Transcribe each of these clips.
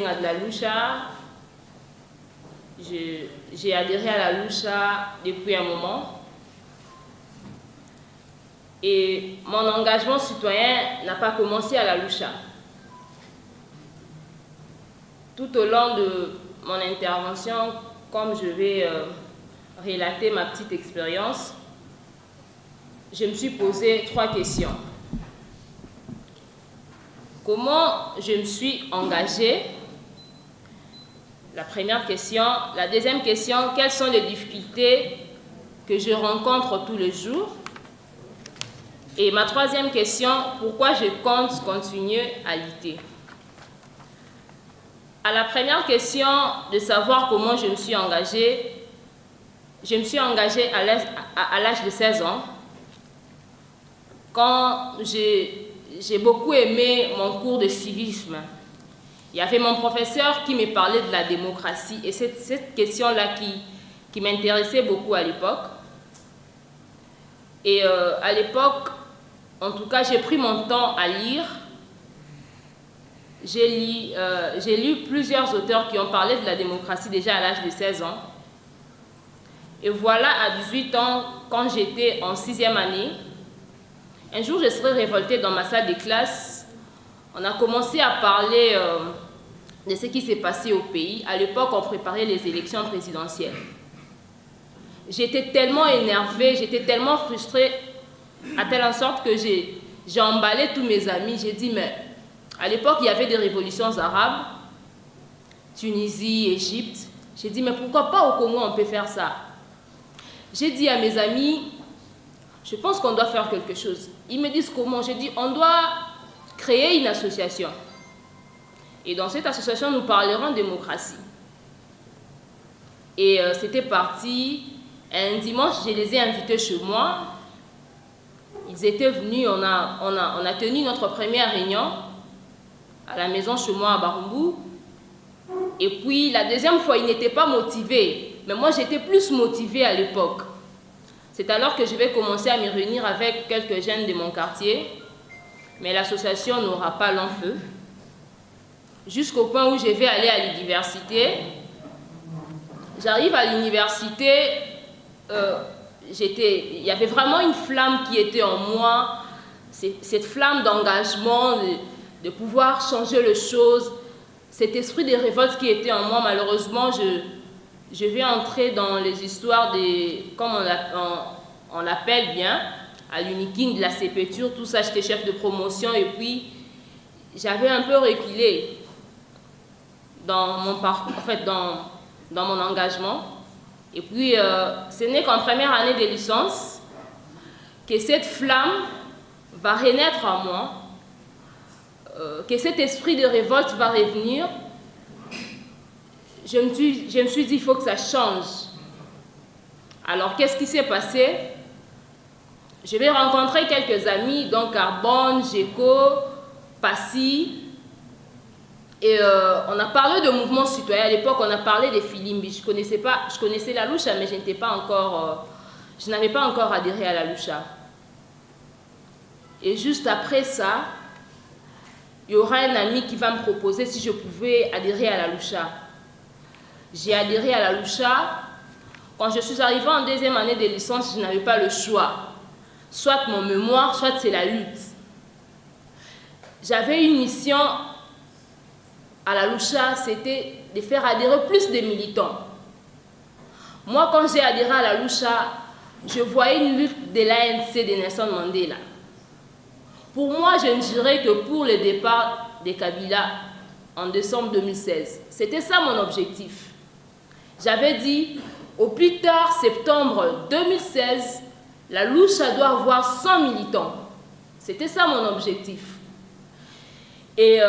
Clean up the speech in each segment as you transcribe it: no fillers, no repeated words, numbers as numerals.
engagée à de la Lucha. J'ai adhéré à la Lucha depuis un moment. Et mon engagement citoyen n'a pas commencé à la Lucha. Tout au long de mon intervention, comme je vais relater ma petite expérience, je me suis posé 3 questions. Comment je me suis engagée? La première question. La deuxième question, quelles sont les difficultés que je rencontre tous les jours? Et ma troisième question, pourquoi je compte continuer à lutter? À la première question de savoir comment je me suis engagée à l'âge de 16 ans, quand j'ai beaucoup aimé mon cours de civisme. Il y avait mon professeur qui me parlait de la démocratie et c'est cette question-là qui m'intéressait beaucoup à l'époque. Et à l'époque, en tout cas, j'ai pris mon temps à lire. J'ai lu plusieurs auteurs qui ont parlé de la démocratie déjà à l'âge de 16 ans. Et voilà, à 18 ans, quand j'étais en 6e année, un jour, je serais révoltée dans ma salle de classe. On a commencé à parler de ce qui s'est passé au pays. À l'époque, on préparait les élections présidentielles. J'étais tellement énervée, j'étais tellement frustrée, à telle sorte que j'ai emballé tous mes amis. J'ai dit, mais à l'époque, il y avait des révolutions arabes, Tunisie, Égypte. J'ai dit, mais pourquoi pas au Congo, on peut faire ça? J'ai dit à mes amis, je pense qu'on doit faire quelque chose. Ils me disent comment? J'ai dit, on doit créer une association. Et dans cette association, nous parlerons démocratie. Et c'était parti. Un dimanche, je les ai invités chez moi. Ils étaient venus, on a tenu notre première réunion à la maison chez moi à Barumbu. Et puis, la deuxième fois, ils n'étaient pas motivés. Mais moi, j'étais plus motivée à l'époque. C'est alors que je vais commencer à me réunir avec quelques jeunes de mon quartier. Mais l'association n'aura pas long feu. Jusqu'au point où je vais aller à l'université. J'arrive à l'université, il y avait vraiment une flamme qui était en moi, cette flamme d'engagement, de pouvoir changer les choses, cet esprit de révolte qui était en moi. Malheureusement, je vais entrer dans les histoires comme on l'appelle bien, à l'Uniking de la Sépéture, tout ça, j'étais chef de promotion et puis j'avais un peu reculé dans mon parcours, en fait, dans mon engagement. Et puis, ce n'est qu'en première année de licence que cette flamme va renaître en moi, que cet esprit de révolte va revenir. Je me suis dit, il faut que ça change. Alors, qu'est-ce qui s'est passé? Je vais rencontrer quelques amis, donc Carbone, Géco, Passy. Et on a parlé de mouvement citoyen. À l'époque, on a parlé des Filimbi. Je connaissais la Lucha, mais je n'avais pas encore adhéré à la Lucha. Et juste après ça, il y aura un ami qui va me proposer si je pouvais adhérer à la Lucha. J'ai adhéré à la Lucha. Quand je suis arrivée en 2e année de licence, je n'avais pas le choix. Soit mon mémoire, soit c'est la lutte. J'avais une mission à la Lucha, c'était de faire adhérer plus de militants. Moi, quand j'ai adhéré à la Lucha, je voyais une lutte de l'ANC de Nelson Mandela. Pour moi, je ne dirais que pour le départ de Kabila en décembre 2016. C'était ça mon objectif. J'avais dit, au plus tard, septembre 2016, la Lucha doit avoir 100 militants. C'était ça mon objectif. Et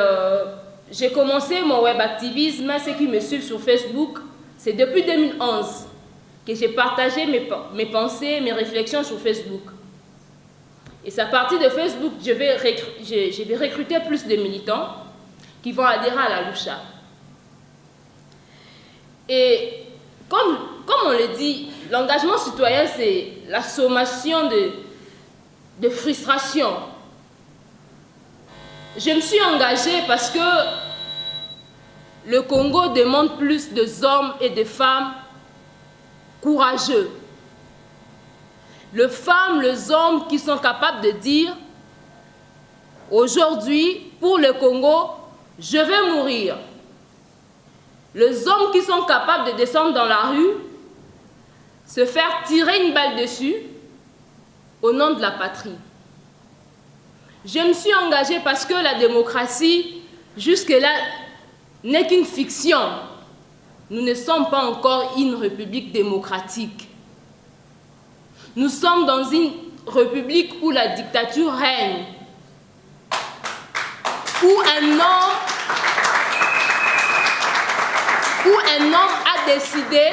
j'ai commencé mon web activisme. Ceux qui me suivent sur Facebook, c'est depuis 2011 que j'ai partagé mes pensées, mes réflexions sur Facebook. Et c'est à partir de Facebook que je vais recruter plus de militants qui vont adhérer à la Lucha. Et comme on le dit, l'engagement citoyen, c'est la sommation de frustration. Je me suis engagée parce que le Congo demande plus d'hommes et de femmes courageux. Les femmes, les hommes qui sont capables de dire « Aujourd'hui, pour le Congo, je vais mourir ». Les hommes qui sont capables de descendre dans la rue, se faire tirer une balle dessus au nom de la patrie. Je me suis engagée parce que la démocratie, jusque-là, n'est qu'une fiction. Nous ne sommes pas encore une république démocratique. Nous sommes dans une république où la dictature règne, où un homme a décidé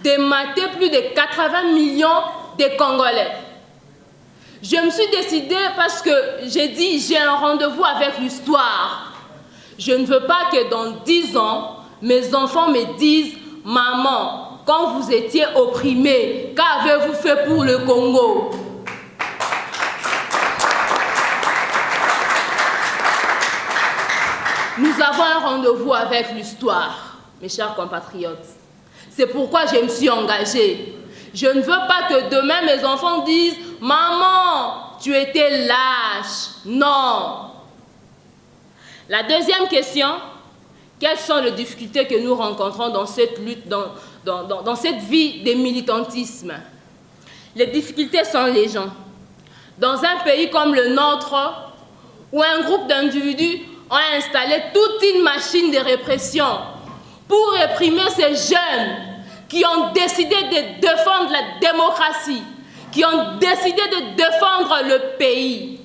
de mater plus de 80 millions de Congolais. Je me suis décidée parce que j'ai dit j'ai un rendez-vous avec l'histoire. Je ne veux pas que dans 10 ans, mes enfants me disent « Maman, quand vous étiez opprimés, qu'avez-vous fait pour le Congo ?» Nous avons un rendez-vous avec l'histoire, mes chers compatriotes. C'est pourquoi je me suis engagée. Je ne veux pas que demain mes enfants disent « Maman, tu étais lâche ». Non. La deuxième question, quelles sont les difficultés que nous rencontrons dans cette lutte, dans cette vie de militantisme? Les difficultés sont les gens. Dans un pays comme le nôtre, où un groupe d'individus ont installé toute une machine de répression pour réprimer ces jeunes qui ont décidé de défendre la démocratie, qui ont décidé de défendre le pays.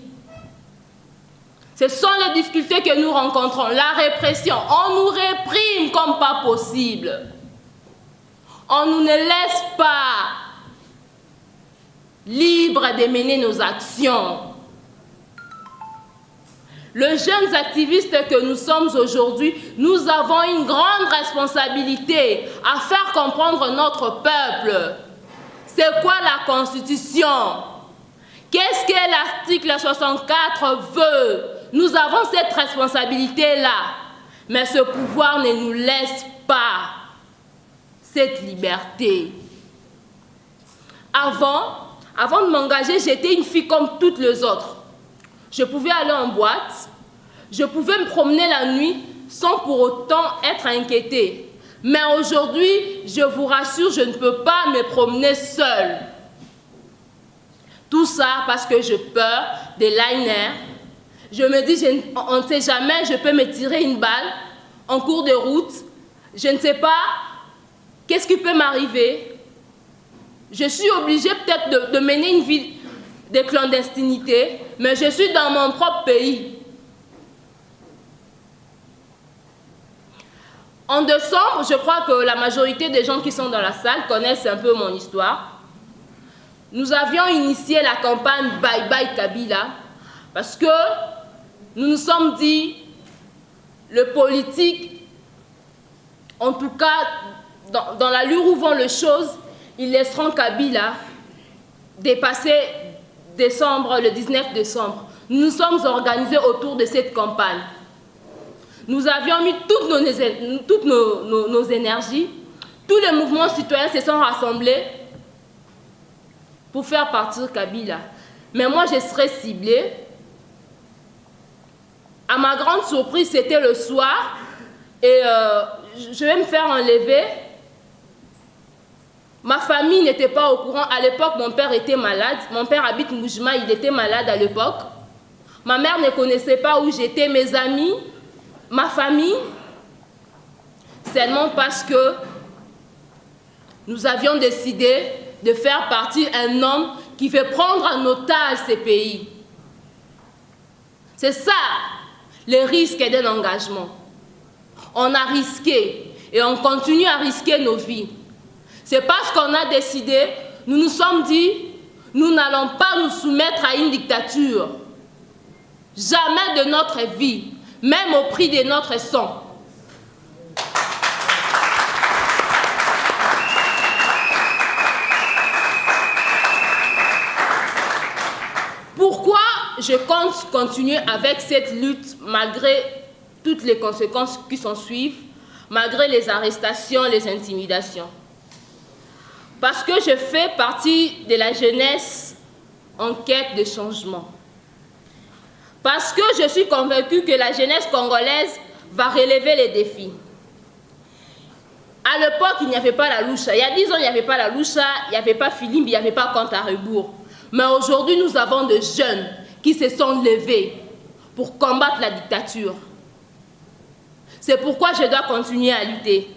Ce sont les difficultés que nous rencontrons, la répression. On nous réprime comme pas possible. On ne nous laisse pas libres de mener nos actions. Les jeunes activistes que nous sommes aujourd'hui, nous avons une grande responsabilité à faire comprendre notre peuple. C'est quoi la Constitution? Qu'est-ce que l'article 64 veut? Nous avons cette responsabilité-là. Mais ce pouvoir ne nous laisse pas cette liberté. Avant de m'engager, j'étais une fille comme toutes les autres. Je pouvais aller en boîte, je pouvais me promener la nuit sans pour autant être inquiétée. Mais aujourd'hui, je vous rassure, je ne peux pas me promener seule. Tout ça parce que j'ai peur des liners. Je me dis, on ne sait jamais, je peux me tirer une balle en cours de route. Je ne sais pas qu'est-ce qui peut m'arriver. Je suis obligée peut-être de mener une vie de clandestinité, mais je suis dans mon propre pays. En décembre, je crois que la majorité des gens qui sont dans la salle connaissent un peu mon histoire. Nous avions initié la campagne Bye Bye Kabila parce que nous nous sommes dit, le politique, en tout cas dans l'allure où vont les choses, ils laisseront Kabila dépasser décembre, le 19 décembre. Nous nous sommes organisés autour de cette campagne. Nous avions mis toutes nos énergies. Tous les mouvements citoyens se sont rassemblés pour faire partir Kabila. Mais moi, je serais ciblée. À ma grande surprise, c'était le soir. Et je vais me faire enlever. Ma famille n'était pas au courant. À l'époque, mon père était malade. Mon père habite Moujma, il était malade à l'époque. Ma mère ne connaissait pas où j'étais, mes amis, ma famille. Seulement parce que nous avions décidé de faire partir un homme qui fait prendre en otage ces pays. C'est ça, le risque d'un engagement. On a risqué et on continue à risquer nos vies. C'est parce qu'on a décidé, nous nous sommes dit, nous n'allons pas nous soumettre à une dictature. Jamais de notre vie, même au prix de notre sang. Pourquoi je compte continuer avec cette lutte malgré toutes les conséquences qui s'en suivent? malgré les arrestations, les intimidations. Parce que je fais partie de la jeunesse en quête de changement. Parce que je suis convaincue que la jeunesse congolaise va relever les défis. À l'époque, il n'y avait pas la Loucha. Il y a 10 ans, il n'y avait pas la Loucha, il n'y avait pas Philippe, il n'y avait pas compte à rebours. Mais aujourd'hui, nous avons des jeunes qui se sont levés pour combattre la dictature. C'est pourquoi je dois continuer à lutter.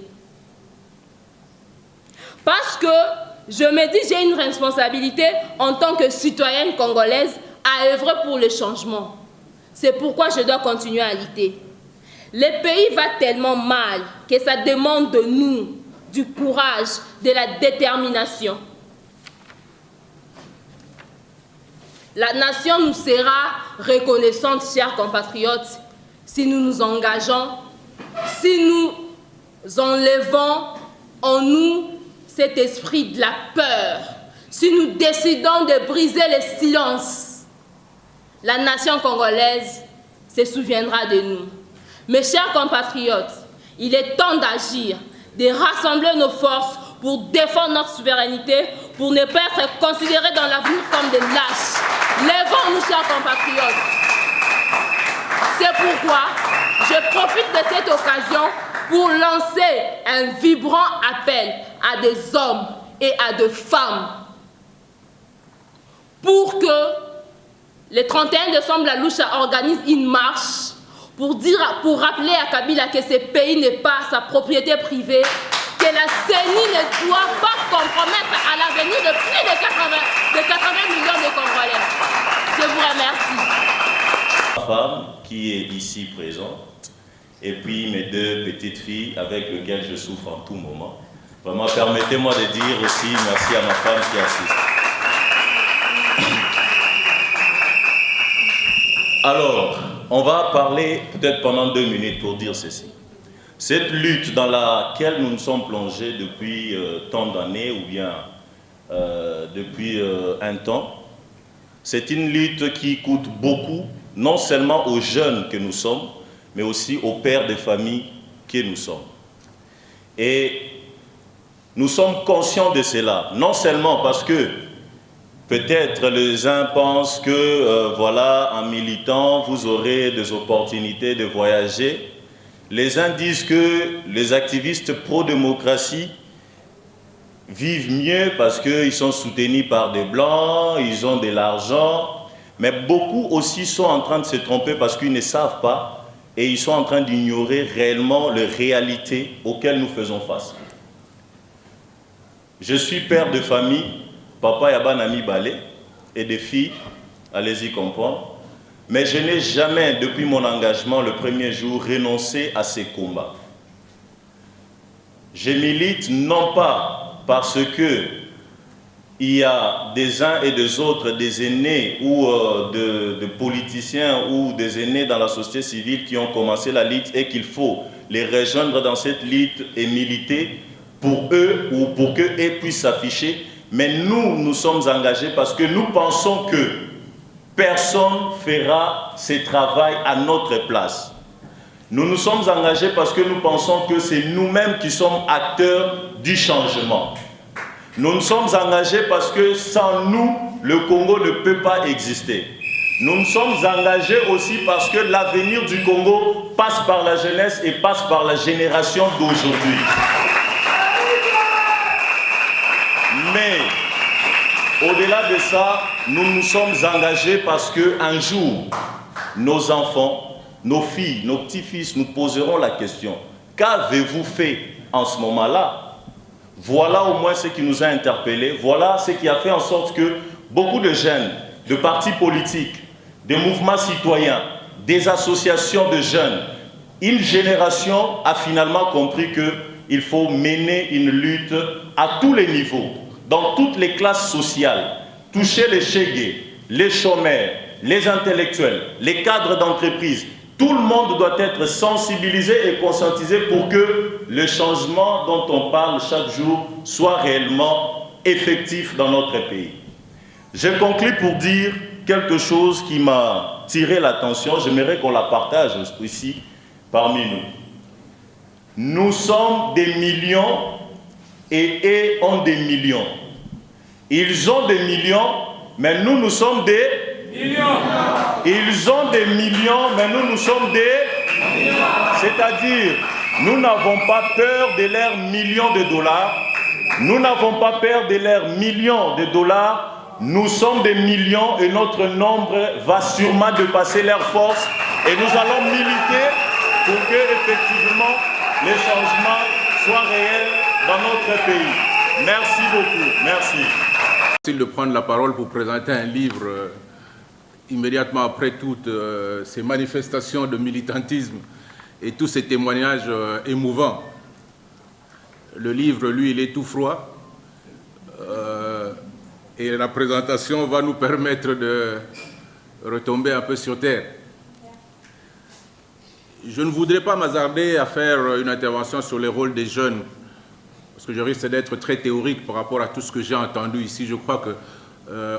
Parce que je me dis, j'ai une responsabilité en tant que citoyenne congolaise à œuvrer pour le changement. C'est pourquoi je dois continuer à lutter. Le pays va tellement mal que ça demande de nous du courage, de la détermination. La nation nous sera reconnaissante, chers compatriotes, si nous nous engageons, si nous enlevons en nous cet esprit de la peur, si nous décidons de briser le silence. La nation congolaise se souviendra de nous. Mes chers compatriotes, il est temps d'agir, de rassembler nos forces pour défendre notre souveraineté, pour ne pas être considérés dans l'avenir comme des lâches. Levons-nous, chers compatriotes. C'est pourquoi je profite de cette occasion pour lancer un vibrant appel à des hommes et à des femmes pour que le 31 décembre, la Loucha organise une marche pour rappeler à Kabila que ce pays n'est pas sa propriété privée, que la CENI ne doit pas compromettre à l'avenir de plus de 80 millions de Congolais. Je vous remercie. Ma femme qui est ici présente, et puis mes 2 petites filles avec lesquelles je souffre en tout moment. Vraiment, permettez-moi de dire aussi merci à ma femme qui assiste. Alors, on va parler peut-être pendant 2 minutes pour dire ceci. Cette lutte dans laquelle nous nous sommes plongés depuis tant d'années ou bien depuis un temps, c'est une lutte qui coûte beaucoup, non seulement aux jeunes que nous sommes, mais aussi aux pères de famille que nous sommes. Et nous sommes conscients de cela, non seulement parce que peut-être les uns pensent que, voilà, en militant, vous aurez des opportunités de voyager. Les uns disent que les activistes pro-démocratie vivent mieux parce qu'ils sont soutenus par des Blancs, ils ont de l'argent. Mais beaucoup aussi sont en train de se tromper parce qu'ils ne savent pas et ils sont en train d'ignorer réellement les réalités auxquelles nous faisons face. Je suis père de famille, papa Yabanami Balé, et des filles, allez-y comprendre. Mais je n'ai jamais, depuis mon engagement, le premier jour, renoncé à ces combats. Je milite non pas parce que il y a des uns et des autres, des aînés ou de politiciens ou des aînés dans la société civile qui ont commencé la lutte et qu'il faut les rejoindre dans cette lutte et militer pour eux ou pour qu'eux puissent s'afficher. Mais nous, nous sommes engagés parce que nous pensons que personne fera ce travail à notre place. Nous nous sommes engagés parce que nous pensons que c'est nous-mêmes qui sommes acteurs du changement. Nous nous sommes engagés parce que sans nous, le Congo ne peut pas exister. Nous nous sommes engagés aussi parce que l'avenir du Congo passe par la jeunesse et passe par la génération d'aujourd'hui. Mais au-delà de ça, nous nous sommes engagés parce qu'un jour, nos enfants, nos filles, nos petits-fils nous poseront la question: qu'avez-vous fait en ce moment-là? Voilà au moins ce qui nous a interpellés, voilà ce qui a fait en sorte que beaucoup de jeunes, de partis politiques, des mouvements citoyens, des associations de jeunes, une génération a finalement compris qu'il faut mener une lutte à tous les niveaux, dans toutes les classes sociales, toucher les chégués, les chômeurs, les intellectuels, les cadres d'entreprise. Tout le monde doit être sensibilisé et conscientisé pour que le changement dont on parle chaque jour soit réellement effectif dans notre pays. Je conclue pour dire quelque chose qui m'a tiré l'attention. J'aimerais qu'on la partage ici parmi nous. Nous sommes des millions et eux ont des millions. Ils ont des millions, mais nous sommes des millions. Ils ont des millions, mais nous sommes des millions. C'est-à-dire, nous n'avons pas peur de leurs millions de dollars. Nous n'avons pas peur de leurs millions de dollars. Nous sommes des millions et notre nombre va sûrement dépasser leur force. Et nous allons militer pour que, effectivement, les changements soient réels dans notre pays. Merci beaucoup. Merci. Merci de prendre la parole pour présenter un livre immédiatement après toutes ces manifestations de militantisme et tous ces témoignages émouvants. Le livre, lui, il est tout froid et la présentation va nous permettre de retomber un peu sur terre. Je ne voudrais pas m'hasarder à faire une intervention sur les rôles des jeunes, parce que je risque d'être très théorique par rapport à tout ce que j'ai entendu ici. Je crois que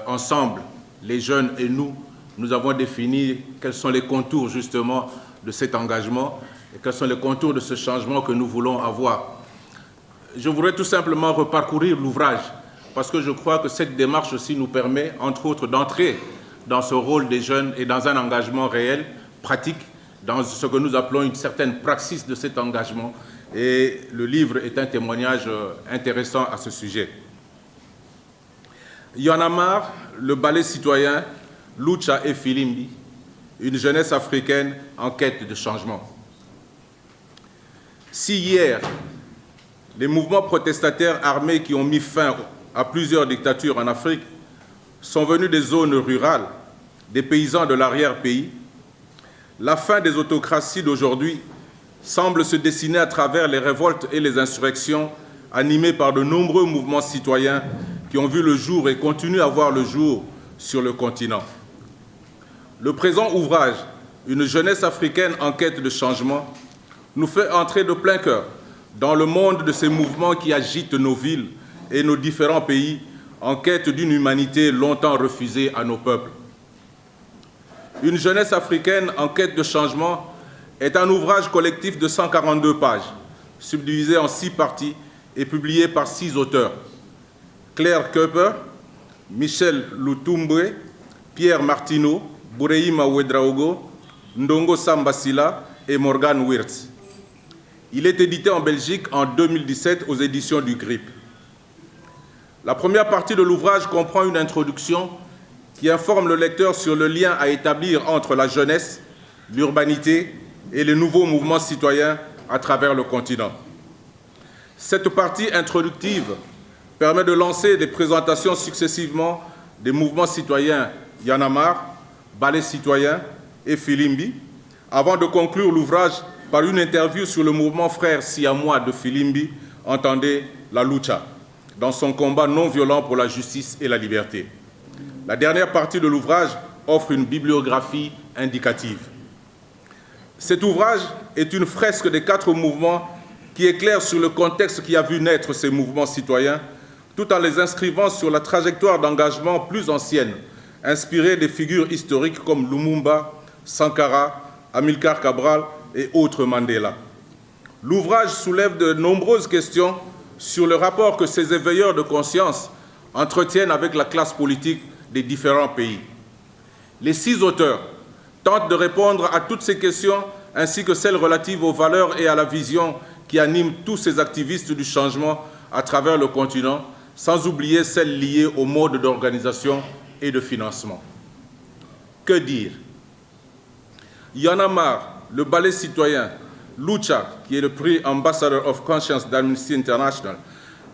ensemble, les jeunes et nous avons défini quels sont les contours justement de cet engagement et quels sont les contours de ce changement que nous voulons avoir. Je voudrais tout simplement reparcourir l'ouvrage, parce que je crois que cette démarche aussi nous permet, entre autres, d'entrer dans ce rôle des jeunes et dans un engagement réel, pratique, dans ce que nous appelons une certaine praxis de cet engagement. Et le livre est un témoignage intéressant à ce sujet. Y en a marre, le ballet citoyen, Lucha et Filimbi, une jeunesse africaine en quête de changement. Si hier, les mouvements protestataires armés qui ont mis fin à plusieurs dictatures en Afrique sont venus des zones rurales, des paysans de l'arrière-pays, la fin des autocraties d'aujourd'hui semble se dessiner à travers les révoltes et les insurrections animées par de nombreux mouvements citoyens qui ont vu le jour et continuent à voir le jour sur le continent. Le présent ouvrage, Une jeunesse africaine en quête de changement, nous fait entrer de plein cœur dans le monde de ces mouvements qui agitent nos villes et nos différents pays en quête d'une humanité longtemps refusée à nos peuples. Une jeunesse africaine en quête de changement est un ouvrage collectif de 142 pages, subdivisé en 6 parties et publié par 6 auteurs. Claire Keuper, Michel Lutumbwe, Pierre Martineau, Boureima Ouedraogo, Ndongo Sambasila et Morgan Wirtz. Il est édité en Belgique en 2017 aux éditions du GRIP. La première partie de l'ouvrage comprend une introduction qui informe le lecteur sur le lien à établir entre la jeunesse, l'urbanité et les nouveaux mouvements citoyens à travers le continent. Cette partie introductive permet de lancer des présentations successivement des mouvements citoyens Y en a marre, Ballet citoyen et Filimbi, avant de conclure l'ouvrage par une interview sur le mouvement frère siamois de Filimbi, entendez la lucha, dans son combat non violent pour la justice et la liberté. La dernière partie de l'ouvrage offre une bibliographie indicative. Cet ouvrage est une fresque des 4 mouvements qui éclaire sur le contexte qui a vu naître ces mouvements citoyens, tout en les inscrivant sur la trajectoire d'engagement plus ancienne, inspirée des figures historiques comme Lumumba, Sankara, Amilcar Cabral et autres Mandela. L'ouvrage soulève de nombreuses questions sur le rapport que ces éveilleurs de conscience entretiennent avec la classe politique des différents pays. Les 6 auteurs tentent de répondre à toutes ces questions ainsi que celles relatives aux valeurs et à la vision qui animent tous ces activistes du changement à travers le continent, sans oublier celles liées au mode d'organisation et de financement. Que dire? Y en a marre, le ballet citoyen, Lucha, qui est le prix Ambassador of Conscience d'Amnesty International,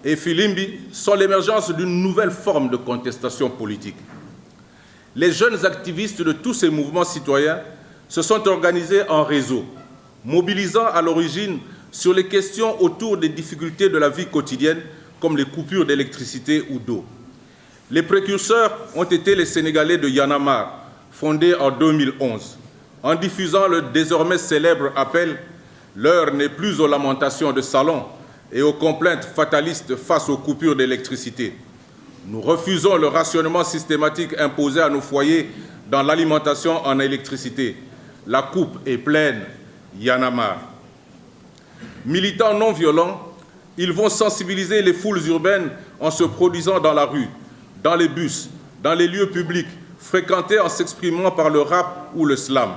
et Filimbi sont l'émergence d'une nouvelle forme de contestation politique. Les jeunes activistes de tous ces mouvements citoyens se sont organisés en réseau, mobilisant à l'origine sur les questions autour des difficultés de la vie quotidienne, comme les coupures d'électricité ou d'eau. Les précurseurs ont été les Sénégalais de Y en a marre, fondés en 2011, en diffusant le désormais célèbre appel « L'heure n'est plus aux lamentations de salon et aux complaintes fatalistes face aux coupures d'électricité. Nous refusons le rationnement systématique imposé à nos foyers dans l'alimentation en électricité. La coupe est pleine, Y en a marre. » Militants non violents, ils vont sensibiliser les foules urbaines en se produisant dans la rue, dans les bus, dans les lieux publics, fréquentés en s'exprimant par le rap ou le slam.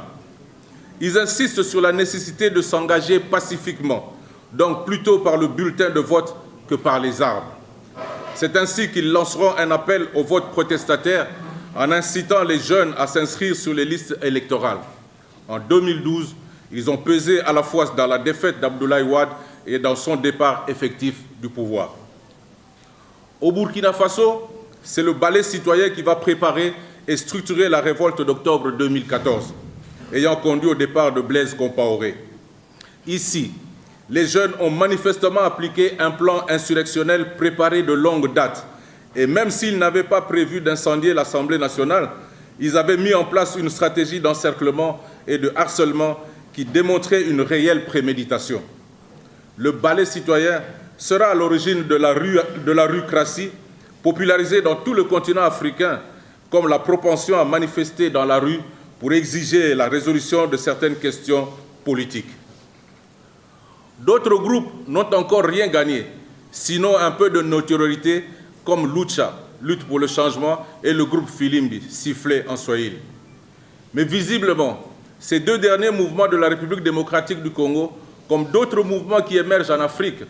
Ils insistent sur la nécessité de s'engager pacifiquement, donc plutôt par le bulletin de vote que par les armes. C'est ainsi qu'ils lanceront un appel au vote protestataire en incitant les jeunes à s'inscrire sur les listes électorales. En 2012, ils ont pesé à la fois dans la défaite d'Abdoulaye Wade et dans son départ effectif du pouvoir. Au Burkina Faso, c'est le ballet citoyen qui va préparer et structurer la révolte d'octobre 2014, ayant conduit au départ de Blaise Compaoré. Ici, les jeunes ont manifestement appliqué un plan insurrectionnel préparé de longue date. Et même s'ils n'avaient pas prévu d'incendier l'Assemblée nationale, ils avaient mis en place une stratégie d'encerclement et de harcèlement qui démontrait une réelle préméditation. Le ballet citoyen sera à l'origine de la rucratie, popularisée dans tout le continent africain, comme la propension à manifester dans la rue pour exiger la résolution de certaines questions politiques. D'autres groupes n'ont encore rien gagné, sinon un peu de notoriété, comme Lucha, Lutte pour le changement, et le groupe Filimbi, sifflé en Swahili. Mais visiblement, ces deux derniers mouvements de la République démocratique du Congo, comme d'autres mouvements qui émergent en Afrique,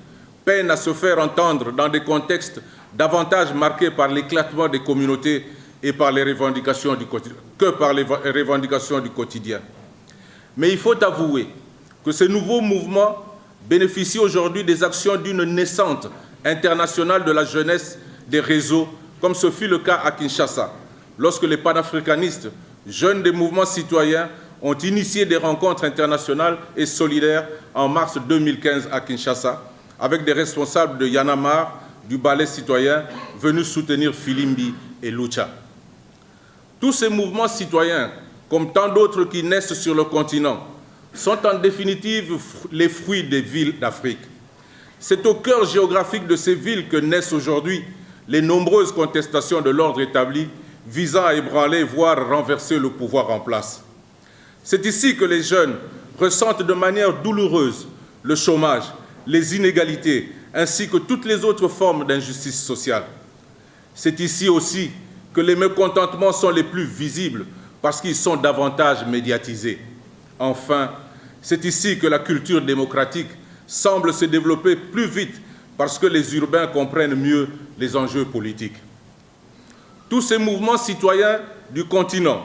peinent à se faire entendre dans des contextes davantage marqués par l'éclatement des communautés et par les revendications du quotidien, que par les revendications du quotidien. Mais il faut avouer que ces nouveaux mouvements bénéficient aujourd'hui des actions d'une naissante internationale de la jeunesse des réseaux, comme ce fut le cas à Kinshasa, lorsque les panafricanistes, jeunes des mouvements citoyens, ont initié des rencontres internationales et solidaires en mars 2015 à Kinshasa, avec des responsables de Y'en a marre, du ballet citoyen, venus soutenir Filimbi et Lucha. Tous ces mouvements citoyens, comme tant d'autres qui naissent sur le continent, sont en définitive les fruits des villes d'Afrique. C'est au cœur géographique de ces villes que naissent aujourd'hui les nombreuses contestations de l'ordre établi visant à ébranler, voire renverser le pouvoir en place. C'est ici que les jeunes ressentent de manière douloureuse le chômage, les inégalités, ainsi que toutes les autres formes d'injustice sociale. C'est ici aussi que les mécontentements sont les plus visibles parce qu'ils sont davantage médiatisés. Enfin, c'est ici que la culture démocratique semble se développer plus vite parce que les urbains comprennent mieux les enjeux politiques. Tous ces mouvements citoyens du continent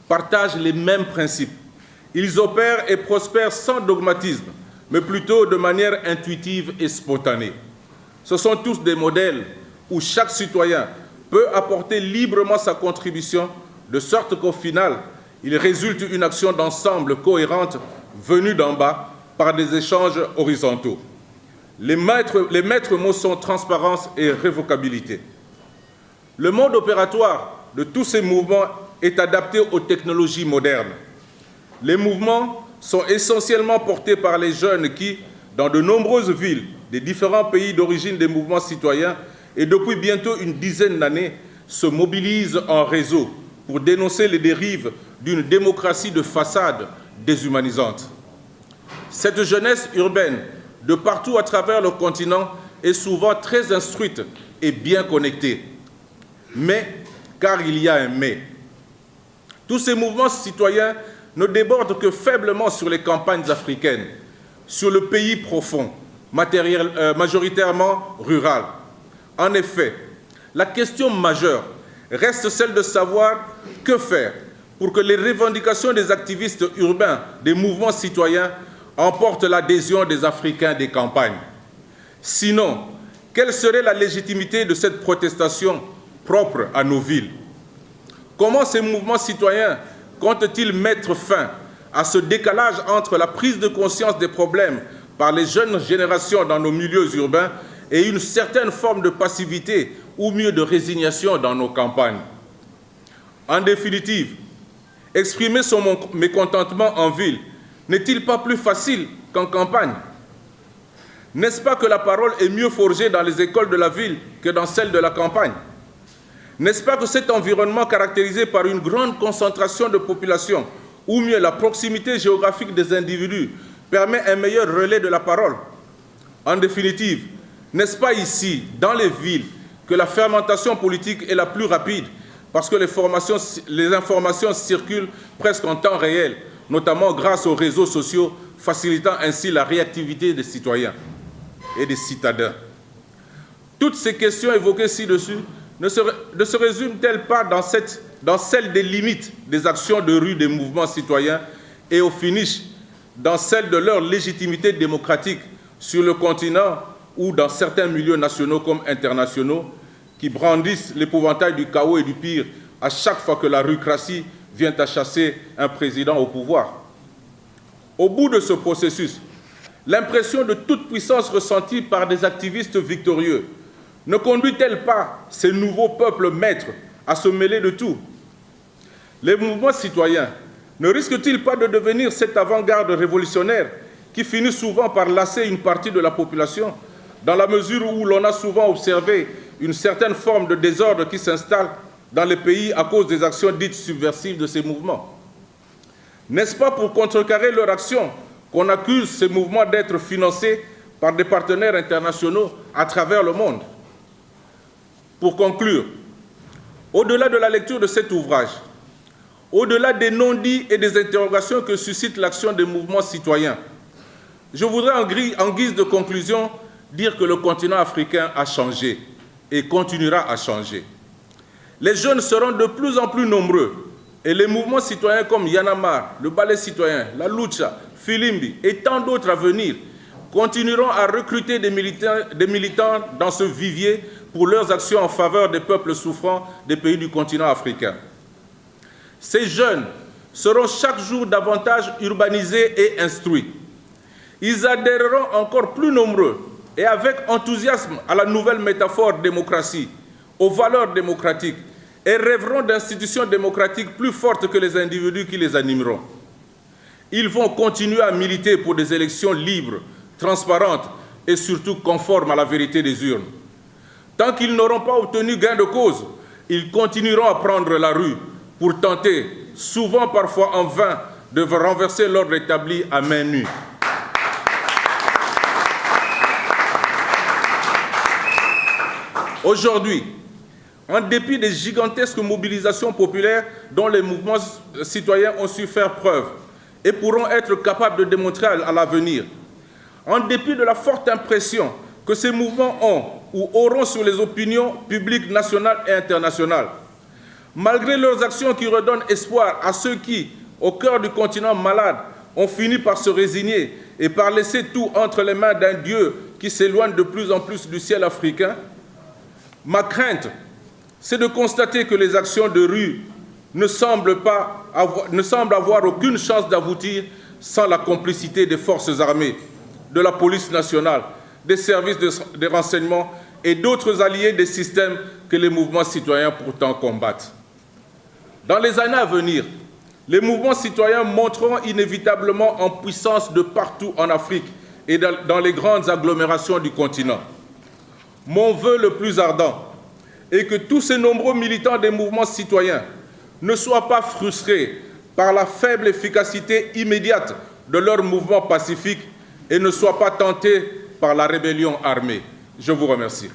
partagent les mêmes principes. Ils opèrent et prospèrent sans dogmatisme, mais plutôt de manière intuitive et spontanée. Ce sont tous des modèles où chaque citoyen peut apporter librement sa contribution, de sorte qu'au final, il résulte une action d'ensemble cohérente venue d'en bas par des échanges horizontaux. Les maîtres mots sont transparence et révocabilité. Le mode opératoire de tous ces mouvements est adapté aux technologies modernes. Les mouvements sont essentiellement portés par les jeunes qui, dans de nombreuses villes des différents pays d'origine des mouvements citoyens, et depuis bientôt une dizaine d'années, se mobilisent en réseau pour dénoncer les dérives d'une démocratie de façade déshumanisante. Cette jeunesse urbaine, de partout à travers le continent, est souvent très instruite et bien connectée. Mais, car il y a un mais, tous ces mouvements citoyens ne débordent que faiblement sur les campagnes africaines, sur le pays profond, majoritairement rural. En effet, la question majeure reste celle de savoir que faire pour que les revendications des activistes urbains, des mouvements citoyens, emportent l'adhésion des Africains des campagnes. Sinon, quelle serait la légitimité de cette protestation propre à nos villes? Comment ces mouvements citoyens comptent-ils mettre fin à ce décalage entre la prise de conscience des problèmes par les jeunes générations dans nos milieux urbains et une certaine forme de passivité ou mieux de résignation dans nos campagnes? En définitive, exprimer son mécontentement en ville n'est-il pas plus facile qu'en campagne? N'est-ce pas que la parole est mieux forgée dans les écoles de la ville que dans celles de la campagne? N'est-ce pas que cet environnement caractérisé par une grande concentration de population, ou mieux la proximité géographique des individus, permet un meilleur relais de la parole? En définitive, n'est-ce pas ici, dans les villes, que la fermentation politique est la plus rapide parce que les informations circulent presque en temps réel, notamment grâce aux réseaux sociaux, facilitant ainsi la réactivité des citoyens et des citadins. Toutes ces questions évoquées ci-dessus ne se résument-elles pas dans celle des limites des actions de rue des mouvements citoyens et au finish, dans celle de leur légitimité démocratique sur le continent ou dans certains milieux nationaux comme internationaux qui brandissent l'épouvantail du chaos et du pire à chaque fois que la rucratie vient à chasser un président au pouvoir. Au bout de ce processus, l'impression de toute puissance ressentie par des activistes victorieux ne conduit-elle pas ces nouveaux peuples maîtres à se mêler de tout? Les mouvements citoyens ne risquent-ils pas de devenir cette avant-garde révolutionnaire qui finit souvent par lasser une partie de la population, dans la mesure où l'on a souvent observé une certaine forme de désordre qui s'installe dans les pays à cause des actions dites subversives de ces mouvements? N'est-ce pas pour contrecarrer leur action qu'on accuse ces mouvements d'être financés par des partenaires internationaux à travers le monde? Pour conclure, au-delà de la lecture de cet ouvrage, au-delà des non-dits et des interrogations que suscite l'action des mouvements citoyens, je voudrais en guise de conclusion dire que le continent africain a changé et continuera à changer. Les jeunes seront de plus en plus nombreux et les mouvements citoyens comme Yanamar, le Ballet citoyen, la Lucha, Filimbi et tant d'autres à venir continueront à recruter des militants dans ce vivier pour leurs actions en faveur des peuples souffrants des pays du continent africain. Ces jeunes seront chaque jour davantage urbanisés et instruits. Ils adhéreront encore plus nombreux et avec enthousiasme à la nouvelle métaphore démocratie, aux valeurs démocratiques, et rêveront d'institutions démocratiques plus fortes que les individus qui les animeront. Ils vont continuer à militer pour des élections libres, transparentes et surtout conformes à la vérité des urnes. Tant qu'ils n'auront pas obtenu gain de cause, ils continueront à prendre la rue pour tenter, souvent parfois en vain, de renverser l'ordre établi à main nue. Aujourd'hui, en dépit des gigantesques mobilisations populaires dont les mouvements citoyens ont su faire preuve et pourront être capables de démontrer à l'avenir, en dépit de la forte impression que ces mouvements ont ou auront sur les opinions publiques nationales et internationales, malgré leurs actions qui redonnent espoir à ceux qui, au cœur du continent malade, ont fini par se résigner et par laisser tout entre les mains d'un Dieu qui s'éloigne de plus en plus du ciel africain, ma crainte, c'est de constater que les actions de rue ne semblent avoir aucune chance d'aboutir sans la complicité des forces armées, de la police nationale, des services de renseignement et d'autres alliés des systèmes que les mouvements citoyens pourtant combattent. Dans les années à venir, les mouvements citoyens monteront inévitablement en puissance de partout en Afrique et dans les grandes agglomérations du continent. Mon vœu le plus ardent est que tous ces nombreux militants des mouvements citoyens ne soient pas frustrés par la faible efficacité immédiate de leur mouvement pacifique et ne soient pas tentés par la rébellion armée. Je vous remercie.